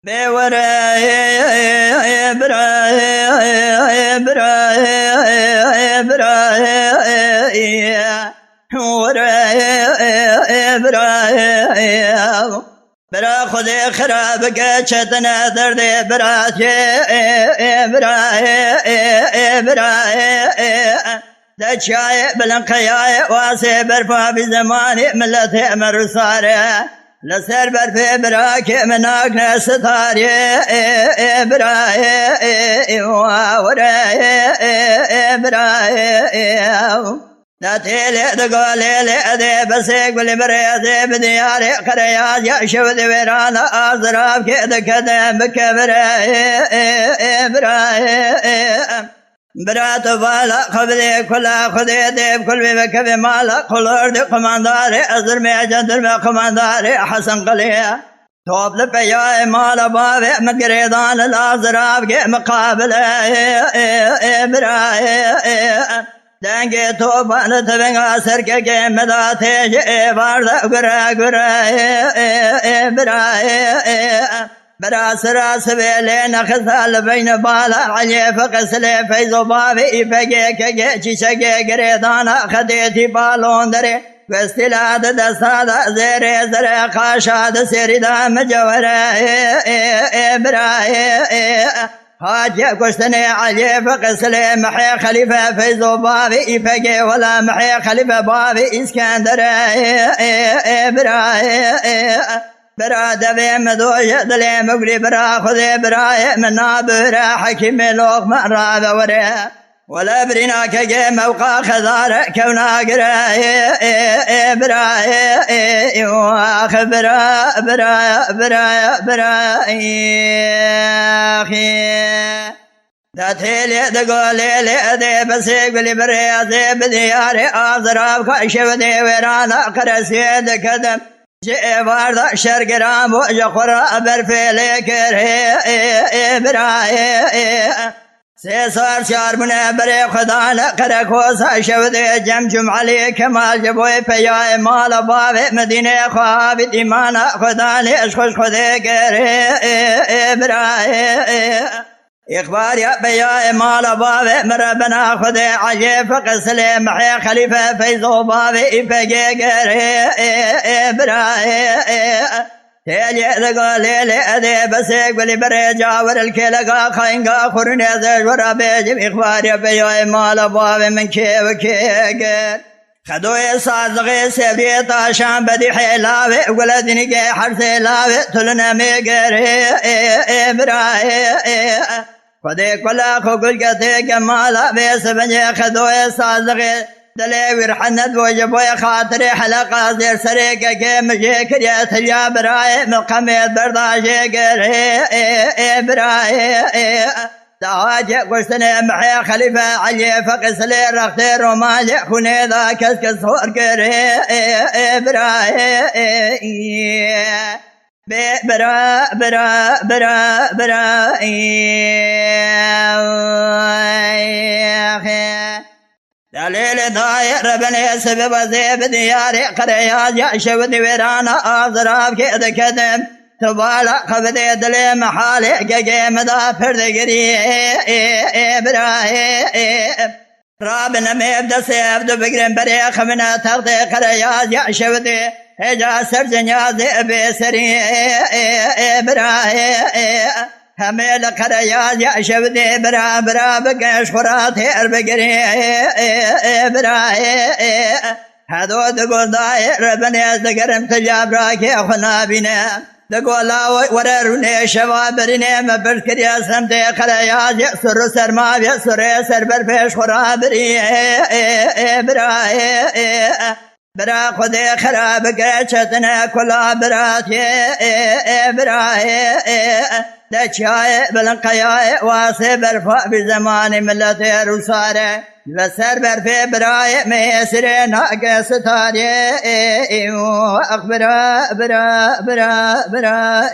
براي براي براي براي براي برا خودی خراب که چتنا درد برای براي براي دچای بلنقیای واسه برفا بی زمانی ملت مرساره لسر برفه براك مناك نستاري براي وراي براي لا تيلي دقولي لي بسيق باللي بريزي بدياري قريات يشوذ ويرانا أزراب كده كده بكبراي براي برات بالا خبري كلا خذي ديب كل بك بمالا قلور دي قمانداري أزر ميجندر ما قمانداري حسن قليا توب لبيا مالا بابي مقريضان الأزراب كي مقابل براي دنگي توبان تبنغا سركي كي مداتي جي بارد قرى براي براس راس بيلين خسال بين بالا علي فقسلي فيزو بابي فقي كي شقي قريضانا خديتي بالون دري واستلاد دسادا زيري زري خاشاد سيردا مجوري براي حاجي كشتني علي فقسلي محي خليفة فيزو بابي فقي ولا محي خليفة بابي اسكندري براي برا دبي مدوش دلي مقري برا خذي براي من نابرا حكيم لوق مرا بوري ولا برينا كجي موقع خذار كونا قراي براي واخ برا برا برا براي تاتيلي دقولي لي دي بسيق بلي بريازي بدياري آزراب كشف دي ويرانا قرسي دكدم جي بارد شرقرام وجخورا برفيلي كرهي براي سيصار شار من بري خدانا قرقوسا شودي جمجم علي كمال جبوي فياي مال بابي مدينة خوابي ديمانا خداني اشخوش خدي كرهي براي إخبار يا بيا مال بابي مربنا خذي عجيب قسلي محي خليفة فيزو بابي فقي قري براي تيجي ذقولي لي أذي بسيق بلي بري جاور الكيلقا خينقا خورني زيج ورا بيجم إخبار يا بيا مال بابي من كي وكي خدوي صادقي سبري طاشان بدي حيلاوي ولدني كي حرسي لاوي تلنا ميقري براي خدي كلا خقل قتي كمالا بيس بني خدوي صادقي دلي ورحند وجبوي خاطري حلقة زير سريقة كي مجيكر يا تليا براي مقامي برداشي قري براي دعاجي قشتني محي خليفة علي فقسلي رختي رومالي خوني ذا كسكس هور قري براي برا برا برا برا دليل داير بني سبب زيب دياري قريات يشودي ويرانا أضراب كذا كذب تبالا خبدي دلي محالي قاقي مدافر دقري براي رابنا ميبدا سيبدو بقرن بريخ منا تغطي قريات يشودي هجا سرجنيا ذئب سري براي هميل قريات يشودي برا برا بقش خراتي اربقري براي هذو دقول داير بني ازدقرم تجاب راكي اخنا بنا دقولا ورروني شوابريني مبركر يا سمتي خليات يأسر سر ما بيأسر يسر برفش خرابري براي برا خذي خرابك شتنا كلا براتي براي دچاي بلنقياي واسي برفا بزمان ملتي رساري لسر برفي براي ميسري ناقص تاري أخبرا برا برا برا